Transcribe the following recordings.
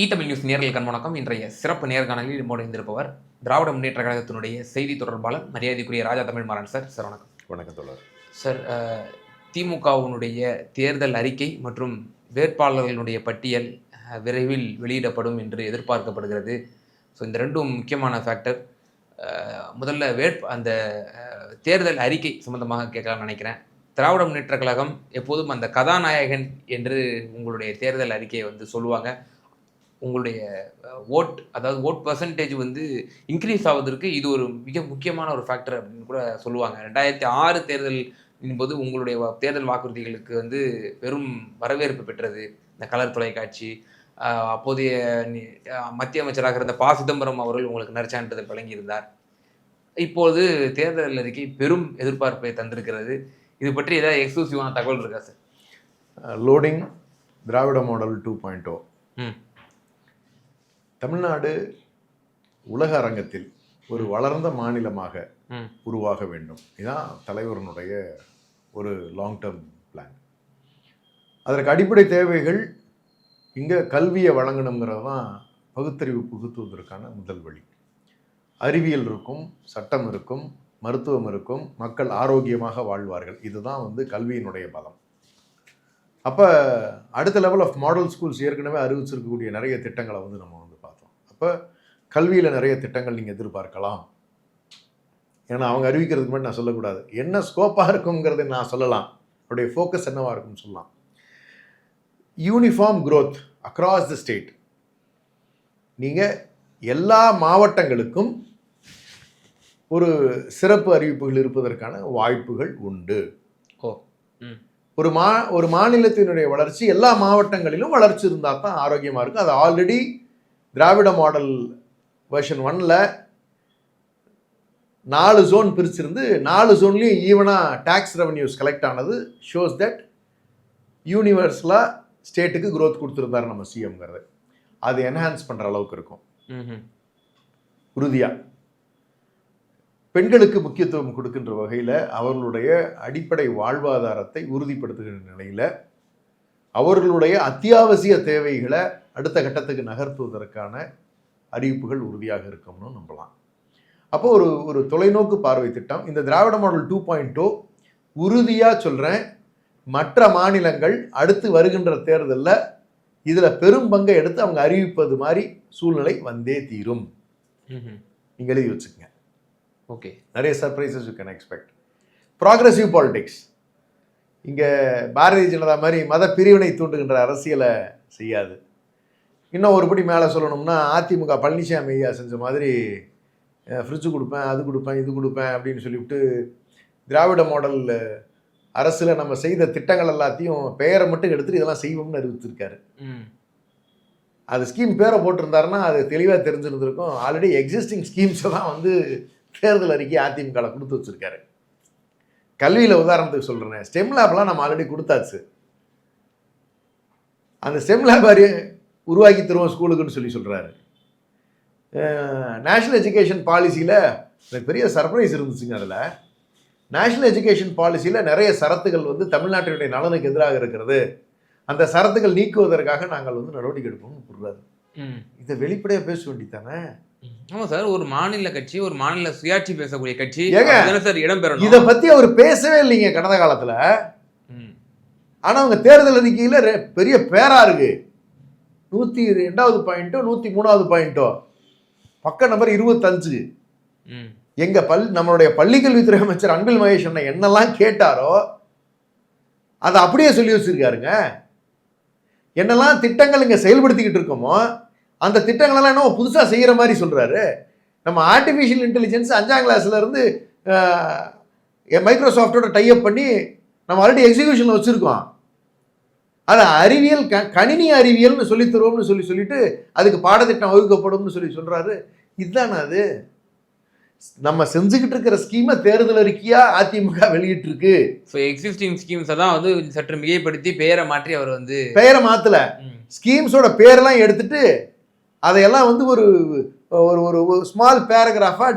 Tamil news நேயர்களுக்கு வணக்கம். இன்றைய சிறப்பு நேர்காணலில் நம்மோடு இருந்திருப்பவர் திராவிட முன்னேற்ற கழகத்தினுடைய செய்தி தொடர்பாளர் மரியாதைக்குரிய ராஜா தமிழ்மாறன் சார். சார் வணக்கம். வணக்கம் தோழர். சார், திமுகவினுடைய தேர்தல் அறிக்கை மற்றும் வேட்பாளர்களுடைய பட்டியல் விரைவில் வெளியிடப்படும் என்று எதிர்பார்க்கப்படுகிறது. ஸோ இந்த ரெண்டும் முக்கியமான ஃபேக்டர். முதல்ல அந்த தேர்தல் அறிக்கை சம்பந்தமாக கேட்கலாம்னு நினைக்கிறேன். திராவிட முன்னேற்ற கழகம் எப்போதும் அந்த கதாநாயகன் என்று உங்களுடைய தேர்தல் அறிக்கையை சொல்லுவாங்க. உங்களுடைய ஓட் பர்சன்டேஜ் இன்க்ரீஸ் ஆவதற்கு இது ஒரு மிக முக்கியமான ஒரு ஃபேக்டர் அப்படின்னு கூட சொல்லுவாங்க. 2006 தேர்தல் போது உங்களுடைய தேர்தல் வாக்குறுதிகளுக்கு பெரும் வரவேற்பு பெற்றது. இந்த கலர் தொலைக்காட்சி, அப்போதைய மத்திய அமைச்சராக இருந்த ப. சிதம்பரம் அவர்கள் உங்களுக்கு நற்சான்றிதழ் வழங்கியிருந்தார். இப்போது தேர்தல் அறிக்கை பெரும் எதிர்பார்ப்பை தந்திருக்கிறது. இது பற்றி ஏதாவது எக்ஸ்க்ளூசிவான தகவல் இருக்கா சார்? லோடிங் திராவிட மாடல் 2.0. தமிழ்நாடு உலக அரங்கத்தில் ஒரு வளர்ந்த மாநிலமாக உருவாக வேண்டும். இதுதான் தலைவரனுடைய ஒரு லாங் டேர்ம் பிளான். அதற்கு அடிப்படை தேவைகள் இங்கே கல்வியை வழங்கணுங்கிறது தான் பகுத்தறிவு புகுத்துவதற்கான முதல் வழி. அறிவியல் இருக்கும், சட்டம் இருக்கும், மருத்துவம் இருக்கும், மக்கள் ஆரோக்கியமாக வாழ்வார்கள். இதுதான் கல்வியினுடைய பலம். அப்போ அடுத்த லெவல் ஆஃப் மாடல் ஸ்கூல்ஸ் ஏற்கனவே அறிவிச்சிருக்கக்கூடிய நிறைய திட்டங்களை நம்ம பார்த்தோம். அப்போ கல்வியில் நிறைய திட்டங்கள் நீங்கள் எதிர்பார்க்கலாம். ஏன்னா அவங்க அறிவிக்கிறதுக்கு மட்டும் நான் சொல்லக்கூடாது. என்ன ஸ்கோப்பாக இருக்குங்கிறத நான் சொல்லலாம். அவருடைய ஃபோக்கஸ் என்னவாக இருக்கும்னு சொல்லலாம். Uniform growth across the state. நீங்கள் எல்லா மாவட்டங்களுக்கும் ஒரு சிறப்பு அறிவிப்புகள் இருப்பதற்கான வாய்ப்புகள் உண்டு. ஒரு மாநிலத்தினுடைய வளர்ச்சி எல்லா மாவட்டங்களிலும் வளர்ச்சி இருந்தால் தான் ஆரோக்கியமாக இருக்கும். அது ஆல்ரெடி திராவிட மாடல் வெர்ஷன் 1ல் 4 ஜோன் பிரிச்சிருந்து 4 ஜோன்லேயும் ஈவனாக டேக்ஸ் ரெவன்யூஸ் கலெக்ட் ஆனது ஷோஸ் தட் யூனிவர்ஸலாக ஸ்டேட்டுக்கு க்ரோத் கொடுத்துருந்தார் நம்ம சிஎம்ங்கிறது. அது என்ஹான்ஸ் பண்ணுற அளவுக்கு இருக்கும். உறுதியாக பெண்களுக்கு முக்கியத்துவம் கொடுக்கின்ற வகையில் அவர்களுடைய அடிப்படை வாழ்வாதாரத்தை உறுதிப்படுத்துகின்ற நிலையில் அவர்களுடைய அத்தியாவசிய தேவைகளை அடுத்த கட்டத்துக்கு நகர்த்துவதற்கான அறிவிப்புகள் உறுதியாக இருக்கும்னு நம்பலாம். அப்போ ஒரு தொலைநோக்கு பார்வை திட்டம். இந்த திராவிட மாடல் 2.0 உறுதியாக சொல்கிறேன், மற்ற மாநிலங்கள் அடுத்து வருகின்ற தேர்தலில் இதில் பெரும் பங்கை எடுத்து அவங்க அறிவிப்பது மாதிரி சூழ்நிலை வந்தே தீரும். நீங்கள் எழுதி வச்சுக்கங்க. ஓகே, நிறைய surprises you can expect. Progressive politics இங்கே பாரதிய ஜனதா மாதிரி மத பிரிவினை தூண்டுகின்ற அரசியலை செய்யாது. இன்னும் ஒருபடி மேலே சொல்லணும்னா அதிமுக பழனிசாமி ஐயா செஞ்ச மாதிரி ஃப்ரிட்ஜு கொடுப்பேன், அது கொடுப்பேன், இது கொடுப்பேன் அப்படின்னு சொல்லிவிட்டு திராவிட மாடல் அரசில் நம்ம செய்த திட்டங்கள் எல்லாத்தையும் பெயரை மட்டும் எடுத்துகிட்டு இதெல்லாம் செய்வோம்னு அறிவிச்சிருக்காரு. அது ஸ்கீம் பேரை போட்டிருந்தாருன்னா அது தெளிவாக தெரிஞ்சிருந்திருக்கும். ஆல்ரெடி எக்ஸிஸ்டிங் ஸ்கீம்ஸை தான் தேர்தல் அறிக்கை அதிமுகவில் கொடுத்து வச்சுருக்காரு. கல்வியில் உதாரணத்துக்கு சொல்கிறேன், ஸ்டெம் லேப்லாம் நம்ம ஆல்ரெடி கொடுத்தாச்சு. அந்த ஸ்டெம் லேப் உருவாக்கி தருவோம் ஸ்கூலுக்குன்னு சொல்கிறாரு. நேஷ்னல் எஜுகேஷன் பாலிசியில் எனக்கு பெரிய சர்ப்ரைஸ் இருந்துச்சுங்க. அதில் நேஷ்னல் எஜுகேஷன் பாலிசியில் நிறைய சரத்துகள் தமிழ்நாட்டினுடைய நலனுக்கு எதிராக இருக்கிறது. அந்த சரத்துகள் நீக்குவதற்காக நாங்கள் நடவடிக்கை எடுப்போம்னு கூறுறாரு. இதை வெளிப்படையாக பேச வேண்டித்தானே? ஆமாம் சார், ஒரு மாநில கட்சி, ஒரு மாநில சுயாட்சி பேசக்கூடிய கட்சி சார் இடம்பெறணும். இதை பற்றி அவர் பேசவே இல்லைங்க கடந்த காலத்தில். ஆனால் அவங்க தேர்தல் அறிக்கையில் பெரிய பேரா இருக்கு. 102வது பாயிண்ட்டோ 103வது பாயிண்ட்டோ பக்க நம்பர் 25. நம்மளுடைய பள்ளிக்கல்வித்துறை அமைச்சர் அன்பில் மகேஷ் அண்ணன் என்னெல்லாம் கேட்டாரோ அதை அப்படியே சொல்லி வச்சிருக்காருங்க. என்னெல்லாம் திட்டங்கள் இங்கே செயல்படுத்திக்கிட்டு இருக்கோமோ அந்த திட்டங்களெல்லாம் என்ன புதுசாக செய்கிற மாதிரி சொல்கிறாரு. நம்ம ஆர்டிஃபிஷியல் இன்டெலிஜென்ஸ் 5ஆம் கிளாஸ்லேருந்து மைக்ரோசாஃப்டோட டைப் பண்ணி நம்ம ஆல்ரெடி எக்ஸிக்யூஷனில் வச்சுருக்கோம். அது அறிவியல் கணினி அறிவியல்னு சொல்லித்தருவோம்னு சொல்லிட்டு அதுக்கு பாடத்திட்டம் வகுக்கப்படும்னு சொல்கிறாரு. இதுதானே அது? நம்ம செஞ்சுக்கிட்டு இருக்கிற ஸ்கீமை தேர்தல் அறிக்கையா அதிமுக வெளியிட்டிருக்கு. ஸோ எக்ஸிஸ்டிங் ஸ்கீம்ஸை தான் சற்று மிகைப்படுத்தி பெயரை மாற்றி அவர் பெயரை மாற்றலை, ஸ்கீம்ஸோட பேரெல்லாம் எடுத்துட்டு அதையெல்லாம் ஒரு ஒரு ஸ்மால் பேராகிராஃபாக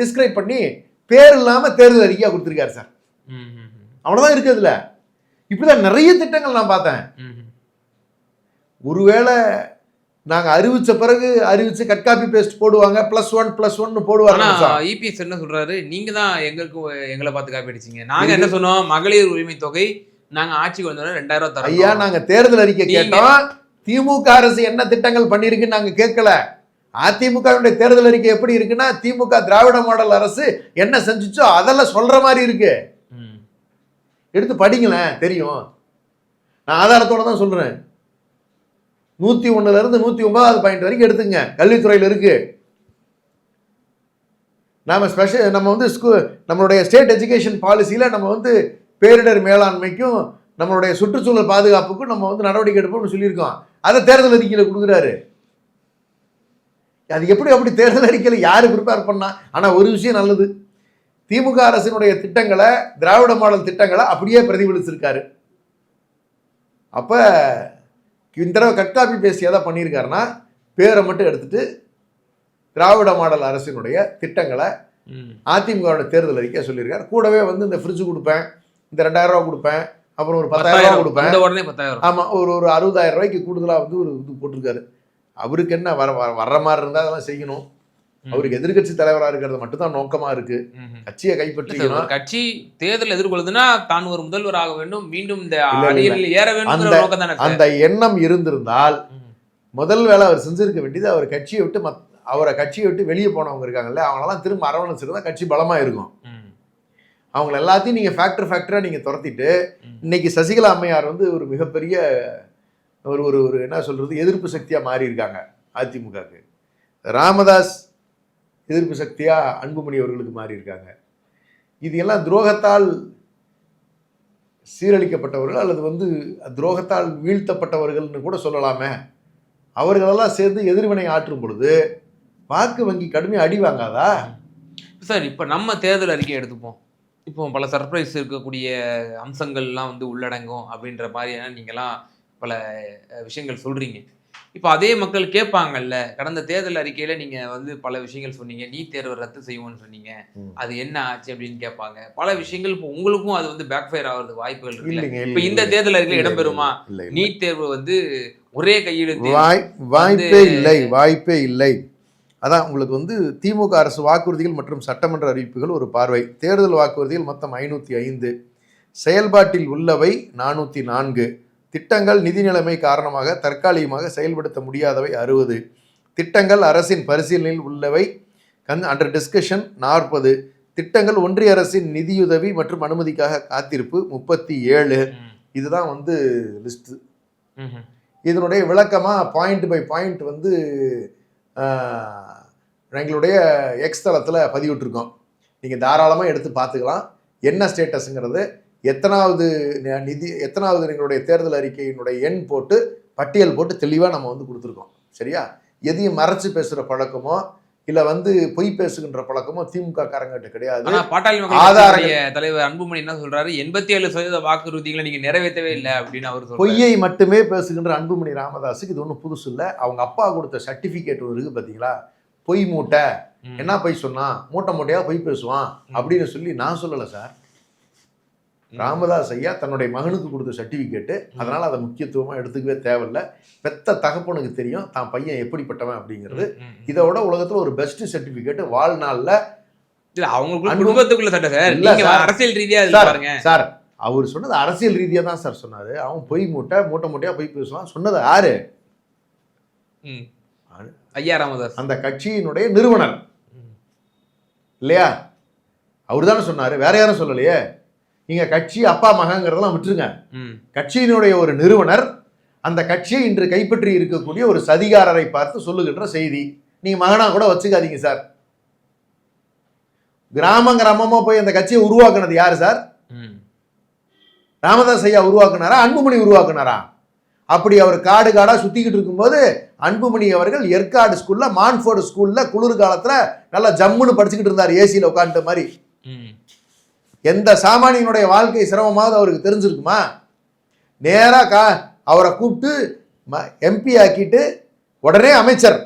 டிஸ்கிரைப் பண்ணி பேர் இல்லாமல் தேர்தல் அறிக்கையாக கொடுத்துருக்காரு சார். அவ்வளோதான் இருக்குதுல. இப்படிதான் நிறைய திட்டங்கள் நான் பார்த்தேன். ஒருவேளை நாங்க அறிவிச்ச பிறகு அறிவிச்சு கட் காப்பி பேஸ்ட் போடுவாங்க, +1+1 போடுவாங்க. ஆனா இபிஎஸ் என்ன சொல்றாரு, நீங்க தான் எங்களை பார்த்து காப்பி அடிச்சீங்க. நாங்க என்ன சொன்னோம், மகளிர் உரிமை தொகை நாங்க ஆட்சிக்கு வந்தோம் 2000 தரோம். ஐயா, நாங்க தேர்தல் அறிக்கை கேட்டோம். திமுக அரசு என்ன திட்டங்கள் பண்ணிருக்குன்னு நாங்க கேட்கல. அதிமுகவுடைய தேர்தல் அறிக்கை எப்படி இருக்குன்னா, திமுக திராவிட மாடல் அரசு என்ன செஞ்சுச்சோ அதெல்லாம் சொல்ற மாதிரி இருக்கு. எடுத்து படிங்களேன், தெரியும். நான் ஆதாரத்தோட தான் சொல்றேன். 101 இருந்து 109வது பாயிண்ட் வரைக்கும் எடுத்துங்க, கல்வித்துறையில் இருக்கு. நாம நம்ம வந்து நம்மளுடைய ஸ்டேட் எஜுகேஷன் பாலிசியில நம்ம வந்து பேரிடர் மேலாண்மைக்கும் நம்மளுடைய சுற்றுச்சூழல் பாதுகாப்புக்கும் நம்ம வந்து நடவடிக்கை எடுப்போம்னு சொல்லியிருக்கோம். அதை தேர்தல் அறிக்கையில் கொடுக்குறாரு. அது எப்படி அப்படி தேர்தல் அறிக்கையில் யாரு ப்ரிப்பேர் பண்ணா? ஆனா ஒரு விஷயம் நல்லது, திமுக அரசினுடைய திட்டங்களை, திராவிட மாடல் திட்டங்களை அப்படியே பிரதிபலிச்சிருக்காரு. அப்ப இந்த தடவை கட்காப்பி பேசி எதை பண்ணியிருக்காருன்னா, பேரை மட்டும் எடுத்துட்டு திராவிட மாடல் அரசினுடைய திட்டங்களை அதிமுக தேர்தல் அறிக்கை சொல்லியிருக்காரு. கூடவே வந்து இந்த ஃப்ரிட்ஜ் கொடுப்பேன், இந்த 2000 ரூபா கொடுப்பேன், அப்புறம் ஒரு 10,000 ரூபா கொடுப்பேன். ஆமா, ஒரு 60,000 ரூபாய்க்கு கூடுதலா வந்து ஒரு இது போட்டிருக்காரு. அவருக்கு என்ன வர்ற மாதிரி இருந்தா அதெல்லாம் செய்யணும். அவருக்கு எதிர்கட்சி தலைவராக இருக்கிறது மட்டும்தான் நோக்கமா இருக்கு. கட்சியை கைப்பற்றிக்கணும். கட்சி தேர்தல் எதிர்கொள்ளுதுன்னா தான் ஒரு முதல்வர் ஆக வேண்டும், மீண்டும் இந்த அடியில் ஏற வேண்டும். அந்த எண்ணம் இருந்திருந்தால் முதல் வேலை அவர் செஞ்சிருக்க வேண்டியது, அவர் கட்சியை விட்டு அவரை கட்சியை விட்டு வெளியே போனவங்க இருக்காங்கல்ல, அவங்களெல்லாம் திரும்ப அரவணைச்சிருந்தா கட்சி பலமா இருக்கும். அவங்க எல்லாத்தையும் நீங்க ஃபேக்டரா நீங்க துரத்திட்டு, இன்னைக்கு சசிகலா அம்மையார் வந்து ஒரு மிகப்பெரிய ஒரு ஒரு என்ன சொல்றது, எதிர்ப்பு சக்தியா மாறி இருக்காங்க அதிமுகவுக்கு. ராமதாஸ் எதிர்ப்பு சக்தியா அன்புமணி அவர்களுக்கு மாறி இருக்காங்க. இது எல்லாம் துரோகத்தால் சீரழிக்கப்பட்டவர்கள் அல்லது வந்து துரோகத்தால் வீழ்த்தப்பட்டவர்கள்னு கூட சொல்லலாமே. அவர்களெல்லாம் சேர்ந்து எதிர்வினை ஆற்றும் பொழுது வாக்கு வங்கி கடுமையாக அடி வாங்காதா? சார், இப்போ நம்ம தேர்தல் அறிக்கை எடுத்துப்போம். இப்போ பல சர்ப்ரைஸ் இருக்கக்கூடிய அம்சங்கள்லாம் வந்து உள்ளடங்கும் அப்படின்ற மாதிரியான நீங்களாம் பல விஷயங்கள் சொல்றீங்க. இப்போ அதே மக்கள் கேட்பாங்கல்ல, கடந்த தேர்தல் அறிக்கையில நீங்க வந்து பல விஷயங்கள் சொன்னீங்க, நீட் தேர்வை ரத்து செய்வோம்னு சொன்னீங்க, அது என்ன ஆச்சு அப்படின்னு கேட்பாங்க. பல விஷயங்கள் இப்போ உங்களுக்கும் அது வந்து பேக் ஃபயர் ஆகிறதுக்கு வாய்ப்புகள் இருக்கு. இப்போ இந்த தேர்தல் அறிக்கையில் இடம்பெறுமா நீட் தேர்வு வந்து ஒரே கையெழுத்து? வாய்ப்பே இல்லை. அதான் உங்களுக்கு வந்து திமுக அரசு வாக்குறுதிகள் மற்றும் சட்டமன்ற அறிவிப்புகள் ஒரு பார்வை. தேர்தல் வாக்குறுதிகள் மொத்தம் 505, செயல்பாட்டில் உள்ளவை 404, திட்டங்கள் நிதி நிலைமை காரணமாக தற்காலிகமாக செயல்படுத்த முடியாதவை 60, திட்டங்கள் அரசின் பரிசீலனையில் உள்ளவை அண்டர் டிஸ்கஷன் 40, திட்டங்கள் ஒன்றிய அரசின் நிதியுதவி மற்றும் அனுமதிக்காக காத்திருப்பு 37. இதுதான் வந்து லிஸ்ட். இதனுடைய விளக்கமா பாயிண்ட் பை பாயிண்ட் வந்து எங்களுடைய எக்ஸ் தளத்தில் பதிவிட்டிருக்கோம். நீங்கள் தாராளமாக எடுத்து பார்த்துக்கலாம். என்ன ஸ்டேட்டஸுங்கிறது, எத்தனாவது எங்களுடைய தேர்தல் அறிக்கையினுடைய எண் போட்டு பட்டியல் போட்டு தெளிவாக நம்ம வந்து கொடுத்துருக்கோம். சரியா? எதையும் மறைச்சு பேசுகிற பழக்கமோ இல்லை வந்து பொய் பேசுகின்ற பழக்கமோ திமுக காரங்கிட்ட கிடையாது. பாட்டாளி தலைவர் அன்புமணி என்ன சொல்றாரு, 87% வாக்குறுதிகளை நீங்க நிறைவேற்றவே இல்லை அப்படின்னு அவர் சொல்றாரு. பொய்யை மட்டுமே பேசுகின்ற அன்புமணி ராமதாஸுக்கு இது ஒன்றும் புதுசு இல்லை. அவங்க அப்பா கொடுத்த சர்டிபிகேட் ஒன்று இருக்கு பார்த்தீங்களா, பொய் மூட்டை, என்ன பொய் சொன்னான், மூட்டையா பொய் பேசுவான் அப்படின்னு சொல்லி நான் சொல்லலை சார். ராமதாஸ் ஐயா தன்னுடைய மகனுக்கு கொடுத்த சர்டிபிகேட்டு. அதனால அதை முக்கியத்துவமாக எடுத்துக்கவே தேவையில்லை. பெத்த தகப்பனுக்கு தெரியும் தான் பையன் எப்படிப்பட்டவன் அப்படிங்கிறது. இதோட உலகத்தில் ஒரு பெஸ்ட் சர்டிபிகேட் வாழ்நாளில் அரசியல் ரீதியா சார். அவர் சொன்னது அரசியல் ரீதியாக தான் சார் சொன்னாரு. அவன் பொய் மூட்டையா பொய் பேசுவான் சொன்னது யாரு? ஐயா ராமதாஸ், அந்த கட்சியினுடைய நிறுவனர் இல்லையா? அவரு தானே சொன்னாரு, வேற யாரும் சொல்லலையே. நீங்க கட்சி அப்பா மகங்கிறதெல்லாம் விட்டுருங்க. கட்சியினுடைய ஒரு நிறுவனர் அந்த கட்சியை இன்று கைப்பற்றி இருக்கக்கூடிய ஒரு சதிகாரரை பார்த்து சொல்லுகின்ற செய்தி. நீங்க மகனா கூட வச்சுக்காதீங்க சார். கிராமமா போய் அந்த கட்சியை உருவாக்குனது யாரு சார்? ராமதாஸ் ஐயா உருவாக்குனாரா, அன்புமணி உருவாக்குனாரா? அப்படி அவர் காடா சுத்திக்கிட்டு இருக்கும்போது அன்புமணி அவர்கள் எர்காடு ஸ்கூல்ல, மான்ஃபோர்டு ஸ்கூல்ல குளிர் காலத்துல நல்லா ஜம்முன்னு படிச்சுக்கிட்டு இருந்தார், ஏசியில உட்காந்துட்ட மாதிரி. எந்த சாமானியனுடைய வாழ்க்கை சிரமமாவது அவருக்கு தெரிஞ்சிருக்குமா? நேராக அவரை கூப்பிட்டு எம்பி ஆக்கிட்டு உடனே அமைச்சர்,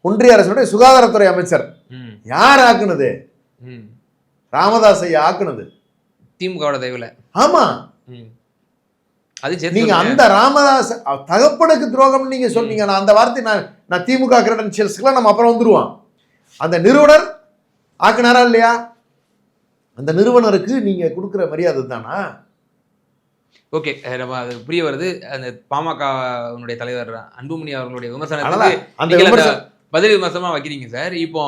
ஒன்றிய அரசுடைய சுகாதாரத்துறை அமைச்சர். யார் ஆக்குனது? ராமதாஸ் ஐயா ஆக்குனது, திமுக தயவுல. ஆமா, அது நீங்க அந்த ராமதாஸ் தகப்பனுக்கு துரோகம் நீங்க சொன்னீங்க. நான் அந்த வார்த்தை நான் திமுக கிரெடென்ஷியல்ஸ்க்குலாம் நம்ம அப்புறம் வந்துருவோம். அந்த நிறுவனர் ஆக்குனாரா இல்லையா? அந்த நிறுவனருக்கு நீங்க கொடுக்குற மரியாதை தானா? ஓகே, நம்ம அது புரிய வருது. அந்த பாமகவுடைய தலைவர் அன்புமணி அவர்களுடைய விமர்சனத்துக்கு அந்த பதில் விமர்சனமா வைக்கிறீங்க சார். இப்போ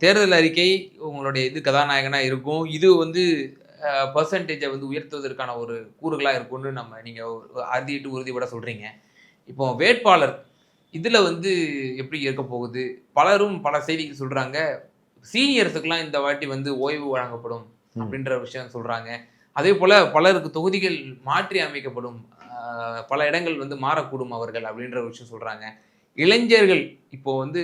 தேர்தல் அறிக்கை உங்களுடைய இது கதாநாயகனா இருக்கும். இது வந்து பெர்சன்டேஜை வந்து உயர்த்துவதற்கான ஒரு கூறுகளா இருக்கும்னு நீங்க அறுதிட்டு உறுதிபட சொல்றீங்க. இப்போ வேட்பாளர் இதுல வந்து எப்படி இருக்க போகுது? பலரும் பல செய்திகள் சொல்றாங்க. சீனியர்ஸுக்கெல்லாம் இந்த வாட்டி வந்து ஓய்வு வழங்கப்படும் அப்படின்ற விஷயம் சொல்றாங்க. அதே போல பலருக்கு தொகுதிகள் மாற்றி அமைக்கப்படும், பல இடங்கள் வந்து மாறக்கூடும் அவர்கள் அப்படின்ற விஷயம் சொல்றாங்க. இளைஞர்கள் இப்போ வந்து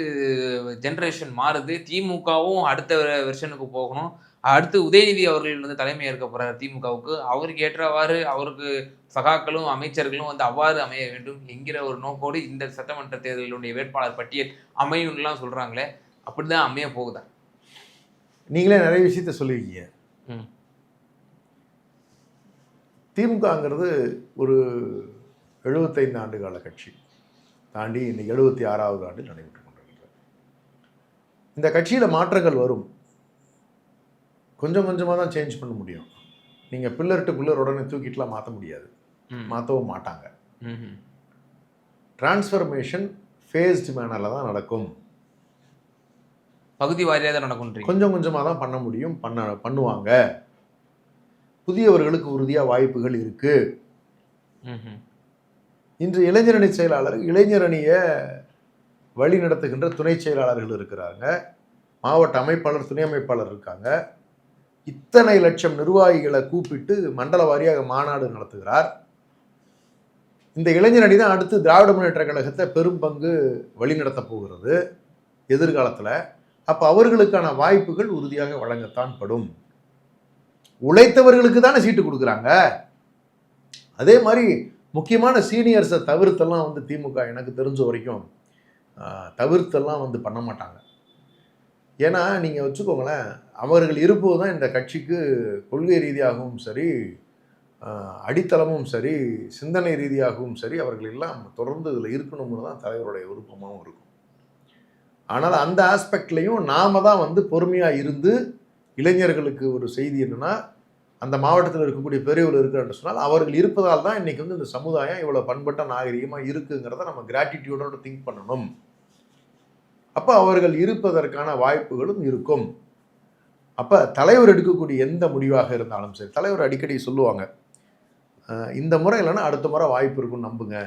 ஜெனரேஷன் மாறுது. திமுகவும் அடுத்த வெர்ஷனுக்கு போகணும். அடுத்து உதயநிதி அவர்கள் வந்து தலைமை ஏற்க போறாரு திமுகவுக்கு. அவருக்கு ஏற்றவாறு அவருக்கு சகாக்களும் அமைச்சர்களும் வந்து அவ்வாறு அமைய வேண்டும் என்கிற ஒரு நோக்கோடு இந்த சட்டமன்ற தேர்தலுடைய வேட்பாளர் பட்டியல் அமையும்லாம் சொல்றாங்களே, அப்படிதான் அமைய போகுதா? நீங்களே நிறைய விஷயத்த சொல்லியிருக்கீங்க. திமுகங்கிறது ஒரு 75 ஆண்டு கால கட்சி தாண்டி இன்னைக்கு 76வது ஆண்டு நடைபெற்று கொண்டிருக்கிறது. இந்த கட்சியில் மாற்றங்கள் வரும். கொஞ்சம் கொஞ்சமாக தான் சேஞ்ச் பண்ண முடியும். நீங்கள் பில்லர் டு பில்லர் உடனே தூக்கிட்டுலாம் மாற்ற முடியாது, மாற்றவும் மாட்டாங்க. டிரான்ஸ்ஃபர்மேஷன் ஃபேஸ்டு மேனரில் தான் நடக்கும். பகுதி வாரியாக தான் நடக்கும். கொஞ்சம் கொஞ்சமாக தான் பண்ண முடியும், பண்ணுவாங்க. புதியவர்களுக்கு உறுதியாக வாய்ப்புகள் இருக்கு. இன்று இளைஞரணி செயலாளர், இளைஞரணியை வழி நடத்துகின்ற துணை செயலாளர்கள் இருக்கிறாங்க, மாவட்ட அமைப்பாளர், துணை அமைப்பாளர் இருக்காங்க. இத்தனை லட்சம் நிர்வாகிகளை கூப்பிட்டு மண்டல வாரியாக மாநாடு நடத்துகிறார். இந்த இளைஞரணி தான் அடுத்து திராவிட முன்னேற்ற கழகத்தை பெரும் பங்கு வழிநடத்த போகிறது எதிர்காலத்தில். அப்போ அவர்களுக்கான வாய்ப்புகள் உறுதியாக வழங்கத்தான் படும். உழைத்தவர்களுக்கு தானே சீட்டு கொடுக்குறாங்க. அதே மாதிரி முக்கியமான சீனியர்ஸை தவிர்த்தெல்லாம் வந்து திமுக எனக்கு தெரிஞ்ச வரைக்கும் தவிர்த்தெல்லாம் வந்து பண்ண மாட்டாங்க. ஏன்னா நீங்கள் வச்சுக்கோங்களேன், அவர்கள் இருப்பது தான் இந்த கட்சிக்கு கொள்கை ரீதியாகவும் சரி, அடித்தளமும் சரி, சிந்தனை ரீதியாகவும் சரி, அவர்கள் எல்லாம் தொடர்ந்து இதில் இருக்கணும்னு தான் தலைவருடைய விருப்பமாகவும் இருக்கும். ஆனால் அந்த ஆஸ்பெக்ட்லையும் நாம தான் வந்து பொறுமையாக இருந்து, இளைஞர்களுக்கு ஒரு செய்தி என்னன்னா, அந்த மாவட்டத்தில் இருக்கக்கூடிய பெரியவர் இருக்கிறன்னு சொன்னால் அவர்கள் இருப்பதால் தான் இன்றைக்கி வந்து இந்த சமுதாயம் இவ்வளோ பண்பட்ட நாகரிகமாக இருக்குங்கிறத நம்ம கிராட்டிடியூடோடு திங்க் பண்ணணும். அப்போ அவர்கள் இருப்பதற்கான வாய்ப்புகளும் இருக்கும். அப்போ தலைவர் எடுக்கக்கூடிய எந்த முடிவாக இருந்தாலும் சரி, தலைவர் அடிக்கடி சொல்லுவாங்க, இந்த முறை இல்லைன்னா அடுத்த முறை வாய்ப்பு இருக்குன்னு நம்புங்க.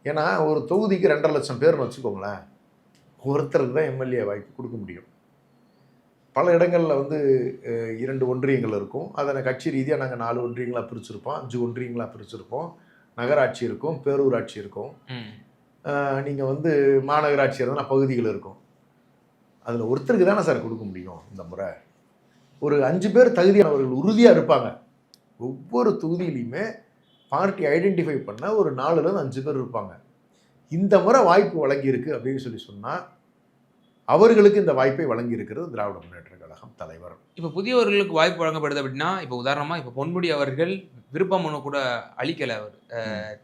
ஏன்னா ஒரு தொகுதிக்கு 2.5 லட்சம் பேர்னு வச்சுக்கோங்களேன், ஒருத்தருக்கு தான் எம்எல்ஏ வாய்ப்பு கொடுக்க முடியும். பல இடங்களில் வந்து 2 ஒன்றியங்கள் இருக்கும். அதனை கட்சி ரீதியாக நாங்கள் 4 ஒன்றியங்களாக பிரிச்சுருப்போம், 5 ஒன்றியங்களாக பிரிச்சுருப்போம். நகராட்சி இருக்கும், பேரூராட்சி இருக்கும், நீங்கள் வந்து மாநகராட்சி இருந்தால் பகுதிகள் இருக்கும். அதில் ஒருத்தருக்கு தானே சார் கொடுக்க முடியும். இந்த முறை ஒரு 5 பேர் தகுதியானவர்கள் உறுதியாக இருப்பாங்க. ஒவ்வொரு தொகுதியிலையுமே பார்ட்டி ஐடென்டிஃபை பண்ண ஒரு 4லேருந்து 5 பேர் இருப்பாங்க. இந்த முறை வாய்ப்பு வழங்கியிருக்கு அப்படின்னு சொன்னால் அவர்களுக்கு இந்த வாய்ப்பை வழங்கி இருக்கிறது திராவிட முன்னேற்ற கழகம் தலைவர். இப்போ புதியவர்களுக்கு வாய்ப்பு வழங்கப்படுது அப்படின்னா, இப்போ உதாரணமாக இப்போ பொன்முடி அவர்கள் விருப்ப மனு கூட அளிக்கலை. அவர்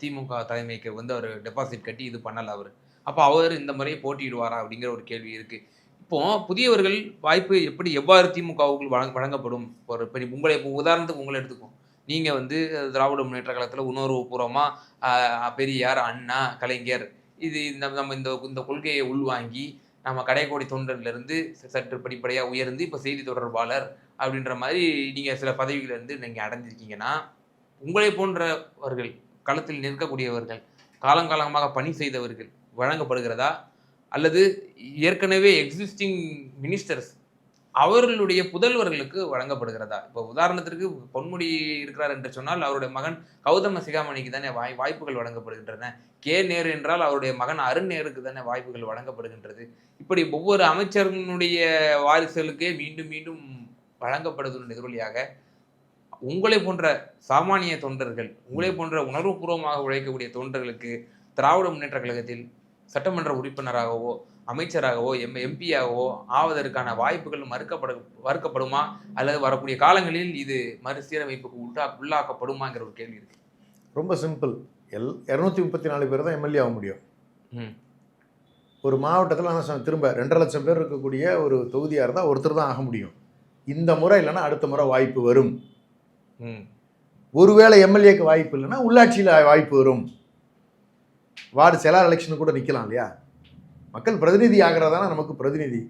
திமுக தலைமைக்கு வந்து அவர் டெபாசிட் கட்டி இது பண்ணலை அவர். அப்போ அவர் இந்த முறையை போட்டியிடுவாரா அப்படிங்கிற ஒரு கேள்வி இருக்குது. இப்போ புதியவர்கள் வாய்ப்பு எவ்வாறு திமுகவுக்கு வழங்கப்படும்? ஒரு உங்களை இப்போ உதாரணத்துக்கு உங்களை எடுத்துக்கும், நீங்கள் வந்து திராவிட முன்னேற்ற கழகத்தில் உணர்வுபூர்வமாக பெரியார், அண்ணா, கலைஞர் இது நம்ம இந்த கொள்கையை உள்வாங்கி நம்ம கடைக்கோடி தொண்டர்லேருந்து சற்று படிப்படியாக உயர்ந்து இப்போ செய்தி தொடர்பாளர் அப்படின்ற மாதிரி நீங்கள் சில பதவிகளிலிருந்து நீங்கள் அடைஞ்சிருக்கீங்கன்னா, உங்களை போன்றவர்கள் களத்தில் நிற்கக்கூடியவர்கள் காலங்காலமாக பணி செய்தவர்கள் வழங்கப்படுகிறதா, அல்லது ஏற்கனவே எக்ஸிஸ்டிங் மினிஸ்டர்ஸ் அவர்களுடைய புதல்வர்களுக்கு வழங்கப்படுகிறதா? இப்போ உதாரணத்திற்கு பொன்முடி இருக்கிறார் என்று சொன்னால் அவருடைய மகன் கௌதம சிகாமணிக்கு தானே வாய்ப்புகள் வழங்கப்படுகின்றன. கே நேரு என்றால் அவருடைய மகன் அருண் நேருக்கு தானே வாய்ப்புகள் வழங்கப்படுகின்றது. இப்படி ஒவ்வொரு அமைச்சர்களுடைய வாரிசுகளுக்கே மீண்டும் மீண்டும் வழங்கப்படுவதன் எதிரொலியாக உங்களை போன்ற சாமானிய தொண்டர்கள், உங்களை போன்ற உணர்வுபூர்வமாக உழைக்கக்கூடிய தொண்டர்களுக்கு திராவிட முன்னேற்ற கழகத்தில் சட்டமன்ற உறுப்பினராகவோ அமைச்சராகவோ எம்பியாகவோ ஆவதற்கான வாய்ப்புகள் மறுக்கப்படுமா, அல்லது வரக்கூடிய காலங்களில் இது மறுசீரமைப்புக்கு உள்ளாக்கப்படுமாங்கிற ஒரு கேள்வி இருக்கு. ரொம்ப சிம்பிள். 234 பேர் தான் எம்எல்ஏ ஆக முடியும். ம். ஒரு மாவட்டத்தில் நான் திரும்ப 2.5 லட்சம் பேர் இருக்கக்கூடிய ஒரு தொகுதியாக இருந்தால் ஒருத்தர் தான் ஆக முடியும். இந்த முறை இல்லைன்னா அடுத்த முறை வாய்ப்பு வரும். ஒருவேளை எம்எல்ஏக்கு வாய்ப்பு இல்லைன்னா உள்ளாட்சியில் வாய்ப்பு வரும். வார்டு செயலாளர் எலெக்ஷன் கூட நிற்கலாம் இல்லையா? மக்கள் பிரதிநிதி ஆகிறதான நமக்கு பிரதிநிதி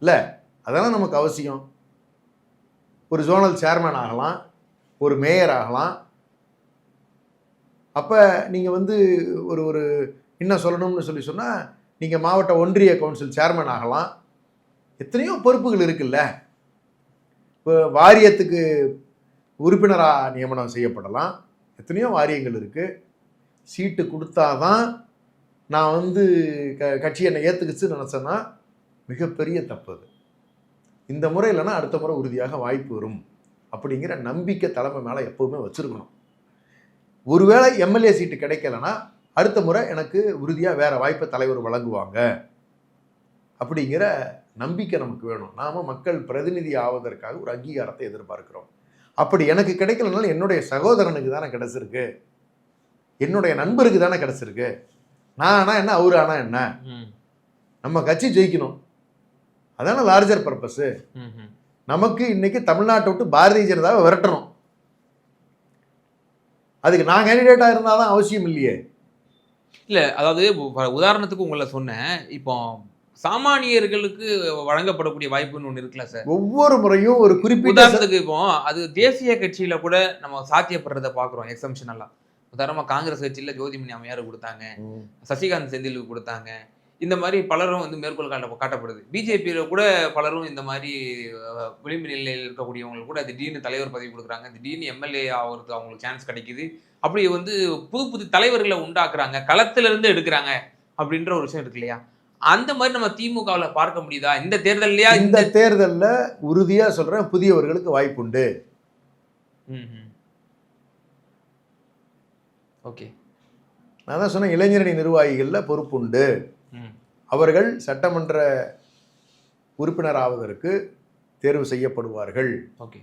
இல்லை, அதான நமக்கு அவசியம். ஒரு ஜோனல் சேர்மேன் ஆகலாம், ஒரு மேயர் ஆகலாம். அப்போ நீங்கள் ஒரு ஒரு இன்னும் சொல்லணும்னு சொன்னால் நீங்கள் மாவட்ட ஒன்றிய கவுன்சில் சேர்மன் ஆகலாம். எத்தனையோ பொறுப்புகள் இருக்குல்ல. இப்போ வாரியத்துக்கு உறுப்பினராக நியமனம் செய்யப்படலாம். எத்தனையோ வாரியங்கள் இருக்குது. சீட்டு கொடுத்தாதான் நான் கட்சி என்னை ஏற்றுக்குச்சுன்னு நினச்சேன்னா மிகப்பெரிய தப்பு அது. இந்த முறை இல்லைன்னா அடுத்த முறை உறுதியாக வாய்ப்பு வரும் அப்படிங்கிற நம்பிக்கை தலைமை மேலே எப்போவுமே வச்சுருக்கணும். ஒருவேளை எம்எல்ஏ சீட்டு கிடைக்கலன்னா அடுத்த முறை எனக்கு உறுதியாக வேறு வாய்ப்பை தலைவர் வழங்குவாங்க அப்படிங்கிற நம்பிக்கை நமக்கு வேணும். நாம் மக்கள் பிரதிநிதி ஆவதற்காக ஒரு அங்கீகாரத்தை எதிர்பார்க்கிறோம். அப்படி எனக்கு கிடைக்கலனாலும் என்னுடைய சகோதரனுக்கு தானே கிடச்சிருக்கு, என்னுடைய நண்பருக்கு தானே கிடச்சிருக்கு. நான் ஆனால் என்ன, அவரு ஆனால் என்ன, நம்ம கட்சி ஜெயிக்கணும், அதான லார்ஜர் பர்பஸு. நமக்கு இன்னைக்கு தமிழ்நாட்டை விட்டு பாரதிய ஜனதாவை விரட்டணும். அதுக்கு நான் கேண்டிடேட்டாக இருந்தால் தான் அவசியம் இல்லையே. இல்லை, அதாவது உதாரணத்துக்கு உங்களை சொன்னேன், இப்போ சாமானியர்களுக்கு வழங்கப்படக்கூடிய வாய்ப்புன்னு ஒன்று இருக்குல்ல சார். ஒவ்வொரு முறையும் ஒரு குறிப்பிட்ட உதாரணத்துக்கு இப்போ அது தேசிய கட்சியில கூட நம்ம சாத்தியப்படுறத பார்க்குறோம் எக்ஸம்ஷனெல்லாம். உதாரணமாக காங்கிரஸ் கட்சியில் ஜோதிமணி அம்மையாருக்கு கொடுத்தாங்க, சசிகாந்த் செந்திலுக்கு கொடுத்தாங்க. இந்த மாதிரி பலரும் மேற்கோள் காட்டப்படுது. பிஜேபியில் கூட பலரும் இந்த மாதிரி விளிம்பு நிலையில் இருக்கக்கூடியவங்களுக்கு கூட திடீர்னு தலைவர் பதவி கொடுக்குறாங்க, திடீர்னு எம்எல்ஏ ஆகிறதுக்கு அவங்களுக்கு சான்ஸ் கிடைக்குது. அப்படி புது புது தலைவர்களை உண்டாக்குறாங்க, களத்திலிருந்து எடுக்கிறாங்க அப்படின்ற ஒரு விஷயம் இருக்கு இல்லையா? அந்த மாதிரி நம்ம திமுகவில் பார்க்க முடியுதா இந்த தேர்தல்லையா? இந்த தேர்தலில் உறுதியாக சொல்கிறேன், புதியவர்களுக்கு வாய்ப்புண்டு. ஓகே, நான் தான் சொன்னேன், இளைஞரணி நிர்வாகிகளில் பொறுப்புண்டு. அவர்கள் சட்டமன்ற உறுப்பினர் ஆவதற்கு தேர்வு செய்யப்படுவார்கள். ஓகே,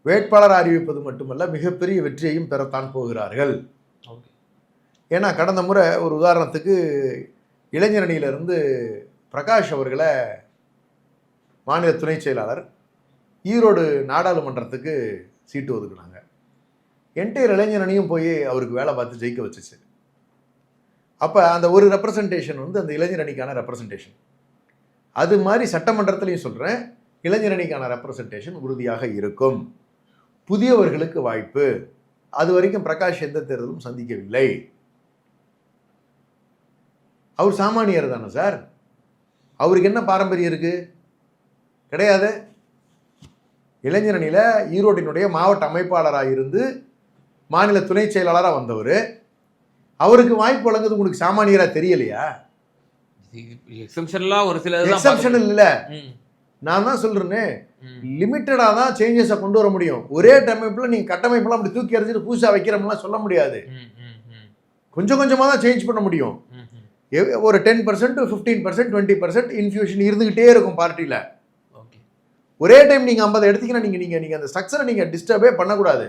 வேட்பாளர் அறிவிப்பது மட்டுமல்ல, மிகப்பெரிய வெற்றியையும் பெறத்தான் போகிறார்கள். ஏன்னா கடந்த முறை ஒரு உதாரணத்துக்கு இளைஞரணியிலிருந்து பிரகாஷ் அவர்களை மாநில துணை செயலாளர் ஈரோடு நாடாளுமன்றத்துக்கு சீட்டு ஒதுக்குனாங்க. என்டையர் இளைஞரணியும் போய் அவருக்கு வேலை பார்த்து ஜெயிக்க வச்சுச்சு. அப்போ அந்த ஒரு ரெப்ரசன்டேஷன் அந்த இளைஞரணிக்கான ரெப்ரசன்டேஷன். அது மாதிரி சட்டமன்றத்திலையும் சொல்கிறேன், இளைஞரணிக்கான ரெப்ரசன்டேஷன் உறுதியாக இருக்கும். புதியவர்களுக்கு வாய்ப்பு. அது வரைக்கும் பிரகாஷ் எந்த தேர்தலும் சந்திக்கவில்லை. அவர் சாமானியர் தானே சார், அவருக்கு என்ன பாரம்பரியம் இருக்கு? கிடையாது. இளைஞரணியில் ஈரோட்டினுடைய மாவட்ட அமைப்பாளராக இருந்து மாநில துணை செயலாளராக வந்தவர். அவருக்கு வாய்ப்பு வழங்குறது உங்களுக்கு சாமானியராக தெரியலையா? ஒரு சில எக்ஸப்ஷன் இல்லை. நான் தான் சொல்றேன்னு, லிமிட்டடாக தான் சேஞ்சஸை கொண்டு வர முடியும். ஒரே அமைப்பில் நீங்கள் கட்டமைப்பெல்லாம் அப்படி தூக்கி அரைச்சிட்டு புதுசாக வைக்கிறோம்லாம் சொல்ல முடியாது. கொஞ்சம் கொஞ்சமாக தான் சேஞ்ச் பண்ண முடியும். ஒரு 10%, 15%, 20% இன்ஃபியூஷன் இருந்துகிட்டே இருக்கும் பார்ட்டியில். ஒரே டைம் நீங்கள் 50 எடுத்தீங்கன்னா நீங்கள் அந்த ஸ்ட்ரக்சரை நீங்கள் டிஸ்டர்பே பண்ணக்கூடாது.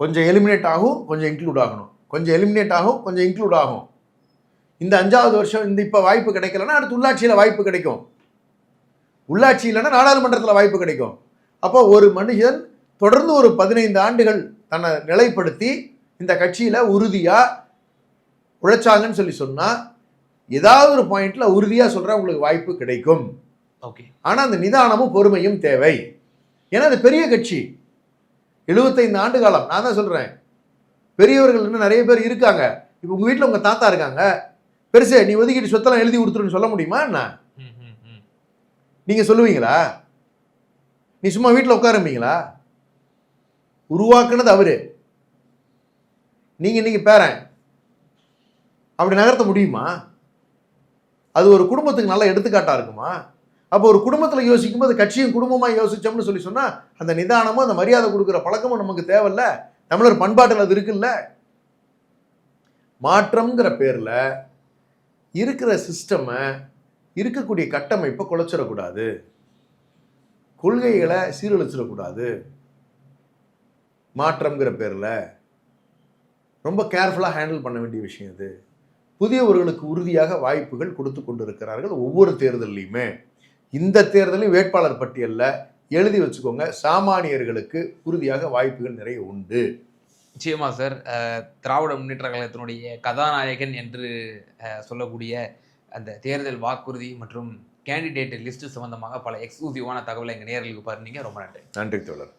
கொஞ்சம் எலிமினேட் ஆகும், கொஞ்சம் இன்க்ளூட் ஆகணும், கொஞ்சம் எலிமினேட் ஆகும், கொஞ்சம் இன்க்ளூட் ஆகும். இந்த 5வது வருஷம் இப்போ வாய்ப்பு கிடைக்கலன்னா அடுத்து உள்ளாட்சியில் வாய்ப்பு கிடைக்கும், உள்ளாட்சி இல்லைன்னா நாடாளுமன்றத்தில் வாய்ப்பு கிடைக்கும். அப்போ ஒரு மனுஷன் தொடர்ந்து ஒரு 15 ஆண்டுகள் தன்னை நிலைப்படுத்தி இந்த கட்சியில் உறுதியாக உழைச்சாங்கன்னு சொன்னால் ஏதாவது ஒரு பாயிண்ட்ல உறுதியாக சொல்கிறேன் உங்களுக்கு வாய்ப்பு கிடைக்கும். ஓகே, ஆனால் அந்த நிதானமும் பொறுமையும் தேவை. ஏன்னா அது பெரிய கட்சி, 75 ஆண்டு காலம். நான் தான் சொல்கிறேன், பெரியவர்கள் இன்னும் நிறைய பேர் இருக்காங்க. இப்போ உங்கள் வீட்டில் உங்கள் தாத்தா இருக்காங்க, பெருசே நீ ஒதுக்கிட்டு சொத்தெல்லாம் எழுதி கொடுத்துருன்னு சொல்ல முடியுமா என்ன? நீங்கள் சொல்லுவீங்களா? நீ சும்மா வீட்டில் உட்காரும்பீங்களா? உருவாக்குனது அவரு, நீங்கள் இன்னைக்கு பேரன், அப்படி நகர்த்த முடியுமா? அது ஒரு குடும்பத்துக்கு நல்ல எடுத்துக்காட்டாக இருக்குமா? அப்போ ஒரு குடும்பத்தில் யோசிக்கும் போது கட்சியும் குடும்பமாக யோசிச்சோம்னு சொன்னால் அந்த நிதானமும் அந்த மரியாதை கொடுக்குற பழக்கமும் நமக்கு தேவையில்ல. தமிழர் பண்பாட்டில் அது இருக்குல்ல. மாற்றம்ங்கிற பேரில் இருக்கிற சிஸ்டமை, இருக்கக்கூடிய கட்டமைப்பை குலைச்சிடக்கூடாது, கொள்கைகளை சீரழிச்சிடக்கூடாது. மாற்றம்ங்கிற பேரில் ரொம்ப கேர்ஃபுல்லாக ஹேண்டில் பண்ண வேண்டிய விஷயம் இது. புதியவர்களுக்கு உறுதியாக வாய்ப்புகள் கொடுத்து கொண்டிருக்கிறார்கள் ஒவ்வொரு தேர்தலையுமே. இந்த தேர்தலையும் வேட்பாளர் பட்டியலில் எழுதி வச்சுக்கோங்க, சாமானியர்களுக்கு உறுதியாக வாய்ப்புகள் நிறைய உண்டு. நிச்சயமா சார். திராவிட முன்னேற்ற கழகத்தினுடைய கதாநாயகன் என்று சொல்லக்கூடிய அந்த தேர்தல் வாக்குறுதி மற்றும் கேண்டிடேட் லிஸ்ட் சம்பந்தமாக பல எக்ஸ்க்ளூசிவான தகவலை எங்கள் நேயர்களுக்கு பாருங்க. ரொம்ப நன்றி. நன்றி தோழர்.